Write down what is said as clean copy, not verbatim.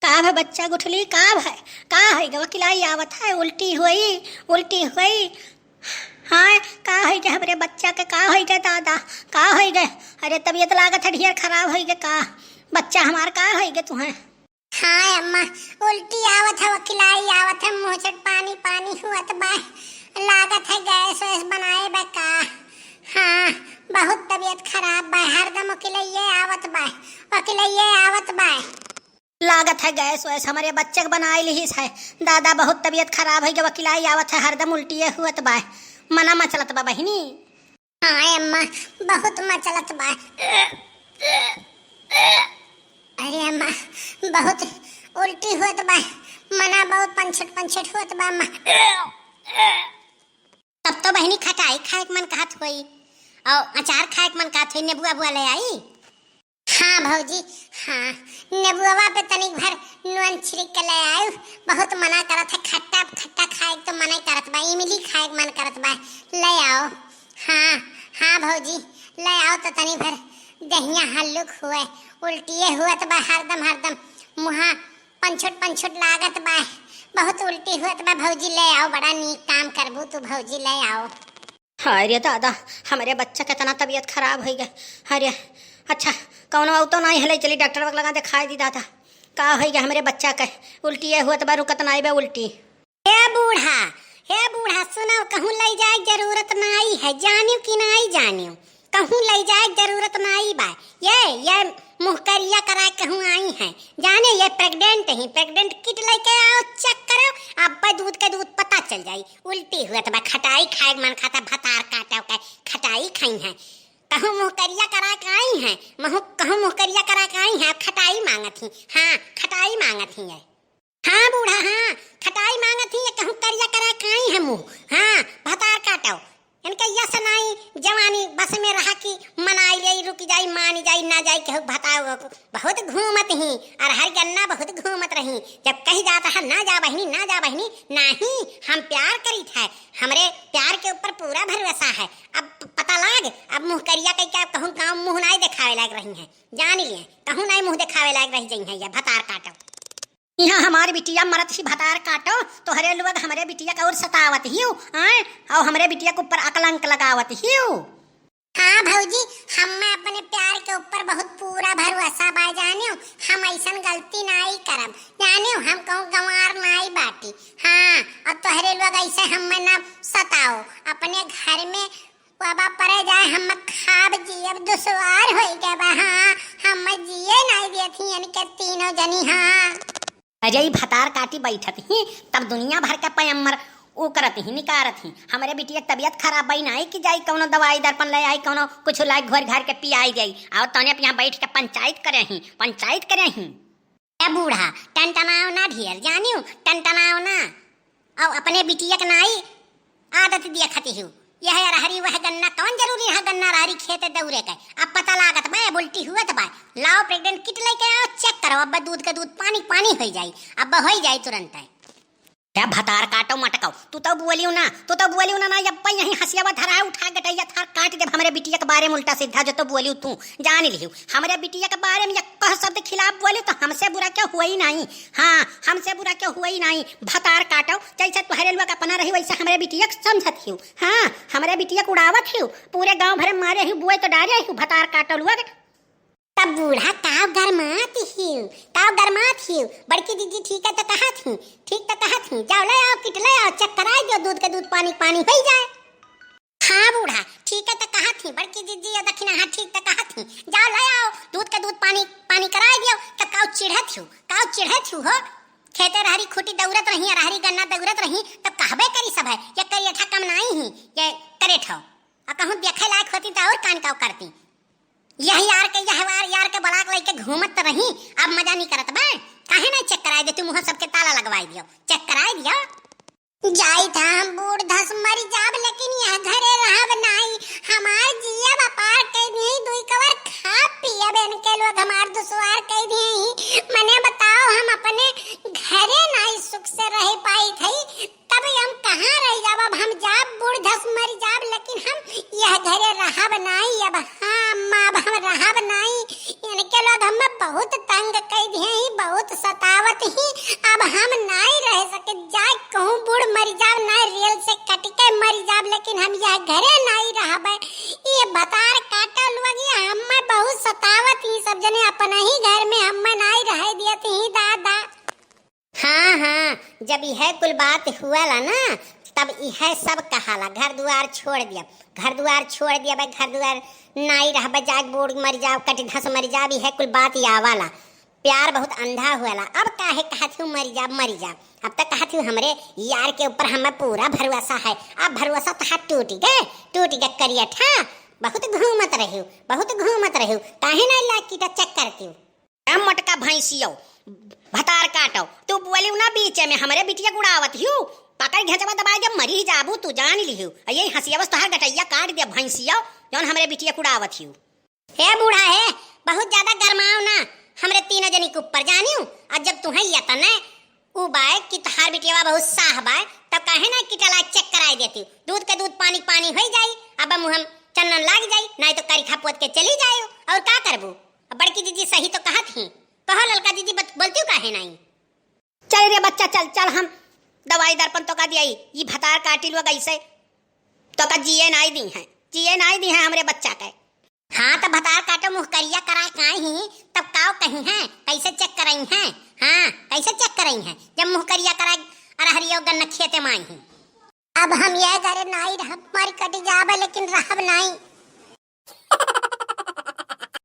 का है बच्चा गुठली का है? का है गे वकिलाई आवत है? उल्टी हुई उल्टी हुई। हाँ का है गे हमरे बच्चा के? का है गे दादा? का है गे? अरे तबीयत लागत है ढेर खराब है गे। का बच्चा हमार का है गे तुम्हें? हाँ अम्मा, उल्टी आवत है, वकिलाई आवत है, मुंह से पानी पानी हुआ बा, लागत है गैस वैस बनाए बा का। हाँ बहुत तबीयत खराब बा, हरदम वकिलैये आवत बा, वकिलैये आवत बा। लागत है गैस वैस हमारे बच्चे के बनाए लिहिस है। दादा बहुत तबीयत खराब है गे वकिलाई आवत है, हरदम उल्टिए हुआ बा। मना मचलत बा बहिनी। हाँ अम्मा बहुत मचलत बा। अरे अम्मा बहुत उल्टी होत बा, मना बहुत पंचट पंचट होत बा अम्मा। तब तो बहनी खटाई खाए के मन कहत होई और अचार खाए के मन कहत होई, नेबुआ बुआ ले आई। हाँ भौजी हाँ, नेबुआ पे तनिक भर नून छिड़क के ले आयु। बहुत मना करत है, खट्टा खट्टा खाए तो मना करत बा, इमली खाए के मन करत बा, ले आओ। हाँ हाँ भौजी ले आओ तो तनी भर दहिया हल्लुक हुए, उल्टिए हुआ बा, हरदम हरदम मुहा पंछुट पंछुट लागत बा, बहुत उल्टी हुआ बा। भौजी ले आओ, बड़ा नीक काम करबू तू, भौजी ले आओ। अरे दादा हमारे बच्चा के तना तबीयत खराब हो गए। अरे अच्छा कौन तो नहीं हले, चली डॉक्टर वक्त लगा दिखाई दी दादा। का हो गया हमारे बच्चा के? उल्टी हुआ बा, रुकत नहीं बे उल्टी। हे बूढ़ा सुनो, कहूँ ले जाए जरूरत नहीं है, जानियो कि नहीं जानियो, कहूँ ले जाए जरूरत नहीं बा। ये मुहकरिया करा कहूँ आई है, जाने ये प्रेग्नेंट ही, प्रेग्नेंट किट लेके आओ, चेक करो, अब दूध के दूध पता चल जाई। उल्टी हुआ बा, खटाई खाए मन खाता, भतार काटा का खटाई खाई है, कहूँ मुहकरिया करा के आई है, कहूँ मुहकरिया करा के आई है, खटाई मांगत ही। हाँ खटाई मांगत ही है। हाँ बूढ़ा हाँ खटाई मांगत ही, कहूँ करिया करा के आई है मुँह। हाँ भतार काटो, इनका यस नहीं जवानी बस में रहा कि मनाई जाई, रुक जाई, मान जाई ना जाई, कहूँ बताओ। बहुत घूमत ही और हर गन्ना बहुत घूमत रही, जब कही जाता है ना जा बहनी ना जा बहनी, नहीं हम प्यार करीत है, हमरे प्यार के ऊपर पूरा भरोसा है। अब पता लाग, अब मुँह करिया कही क्या कहूँ गाँव मुँह नहीं दिखावे लायक रही है, जान लिए कहूँ नहीं मुँह दिखावे लायक रही जाई है, ये भतार काटो। यहाँ हमारी बिटिया मरत ही भतार काटो तो हरे लोग हमारे बिटिया का और सतावत ही और हमारे बिटिया के ऊपर अकलंक लगावत ही। हाँ भौजी हम अपने प्यार के ऊपर बहुत पूरा भरोसा बा, जानियो हम ऐसन गलती नहीं करब, जानियो हम कहूँ गंवार नहीं बाटी। हाँ और तोहरे लोग ऐसे हम ना सताओ, अपने घर में बाबा परे जाए हम खाब जियब दुश्वार हो गए बा। हाँ हम जिए नहीं देती इनके तीनों जनी। हाँ अजय भतार काटी बैठत ही, तब दुनिया भर का पैम्बर वो करत ही निकारत ही। हमारे बिटिया की तबीयत खराब बई नहीं कि जाई कौनो दवाई दर्पण ले आई, कौनो कुछ लाई घर घर के पियाई जाई, और तने यहाँ बैठ के पंचायत करे ही, पंचायत करे ही। ए बूढ़ा टनटनाओ ना ढेर, जानियो टनटनाओ ना, और अपने बिटिया के नाई आदत दिया खती हूँ। यह रहरी वह गन्ना कौन जरूरी है, गन्ना रहरी खेते दौरे के, अब पता लागत बा उल्टी हुआ बा, लाओ प्रेग्नेंट किट लेके आओ, चेक करो, अब दूध के दूध पानी पानी हो जाई, अब हो जाई तुरंत है। भतार काटो मटकाओ, तू तो बोलियो ना, ना जब यही हंसियावा धरा उठा गटैया थार काट दे हमारे बिटिया के बारे में उल्टा सीधा जो तो बोलियो तू, जान लियो हमारे बिटिया के बारे में कह शब्द खिलाफ बोलियो तो हमसे बुरा क्या हुआ ही नहीं। हाँ हमसे बुरा क्या हुआ ही नहीं। भतार काटो जैसे तुम्हारे लोग अपना रही वैसे हमारे बिटिया समझत ही। हाँ हमारे बिटिया को उड़ावत ही, पूरे गाँव भर मारे ही, बुए तो डाले ही, भतार काटो लोग। तब बूढ़ा काव गरमाती ही, बड़की दीदी ठीक है तो कहा थी, ठीक तो कहा थी, जाओ ले आओ किट ले आओ, चेक कराई दो, दूध के दूध पानी पानी हो जाए। हाँ बूढ़ा ठीक है तो कहा थी, बड़की दीदी या दक्षिणा हाँ ठीक तो कहा थी, जाओ ले आओ दूध के दूध पानी पानी कराई दियो। तो काव चिढ़त हो, खेते रहरी खुटी दौड़त रही, रहरी गन्ना दौड़त रही, तब कहबे करी सब है, ये करिए था कम नहीं ही, ये करे ठो, और कहूँ देखे लायक होती तो और कान काव करती। यही यार के बलाक लेके घूमत रही, अब मजा नहीं करत बा, काहे नहीं चेक कराई दे तू, मुँह सबके ताला लगवाई दियो, चेक कराई दियो। जाई था हम बूढ़ धस मरी जाब, लेकिन यह घरे रहब नहीं, हमार जिया व्यापार कह दिए, दुई कवर खा पिया बेन के लोग हमार दुश्वार कह दिए। मने बताओ हम अपने घरे नहीं सुख से रह पाई थी, तब हम कहाँ रह जाब, अब हम जाब बूढ़ धस मरी जाब, लेकिन हम यह घरे रहब नहीं अब। हाँ अम्मा अब हम रहब बहुत तंग कई दिए ही, बहुत सतावत ही। अब हम नहीं रह सके, जाए कहूँ बूढ़ मर जाब, ना रेल से कट के मर जाब, लेकिन हम यह घरे नहीं रहबे। ये बतार काटा लुआ हमें बहुत सतावत ही, सब जने अपना ही घर में हमें नहीं रह दियत ही दादा। हाँ हाँ, जब यह कुल बात हुआ ला ना, तब यह सब कहाला घर दुआर छोड़ दिया, घर दुआर छोड़ दिया भाई, घर दुआर नाई रह जाग बूढ़ मर जाओ, कट धस मर जाब, यह कुल बात आवाला। प्यार बहुत अंधा हुआ। अब काहे कहती हूँ मर जा, अब तक कहती हूँ हमरे यार के ऊपर हमें पूरा भरोसा है। अब भरोसा तो हाथ टूट गए करिया ठा। बहुत घूमत रही, काहे नहीं लाकी तो चेक करती हूँ। मटका भैंसियो भतार काटो, तू बोली ना बीच में हमरे बिटिया गुड़ावत हूँ, पकड़ घेचवा दबाए जब मरी जाबू तू जान लिहू। यही हंसिया बस तोहर गटैया काट दिया भैंसिया जौन हमरे बिटिया कुड़ावत हूँ। हे बूढ़ा है, बहुत ज्यादा गरमाओ ना, हमरे तीनों जनी के ऊपर जानियो। और जब तुम्हें यतन है उ बाय कि तोहार बिटिया बहुत साह बाय, तब काहे ना किटला चेक कराई देती हूँ। दूध के दूध पानी पानी हो जाई, अब मुहम चन्नन लाग जाई, नहीं तो करी खपोत के चली जाए। और का करबू? बड़की दीदी सही तो कहा थी, कहो ललका दीदी बोलती हूँ काहे नहीं। चल रे बच्चा चल हम दवाई दर्पण तो का दिया, ये भतार काटी लोग ऐसे तो का जिए नहीं दी है हमरे बच्चा के। हाँ तो भतार काटो मुँह करिया कराए काहे, तब काव कहीं है कैसे चेक कराई है? हाँ कैसे चेक कराई है जब मुँह करिया कराए अरहरियो गन्ना खेते माई। अब हम यह करे नहीं रह, मारी कटी जाबे लेकिन रहब नहीं।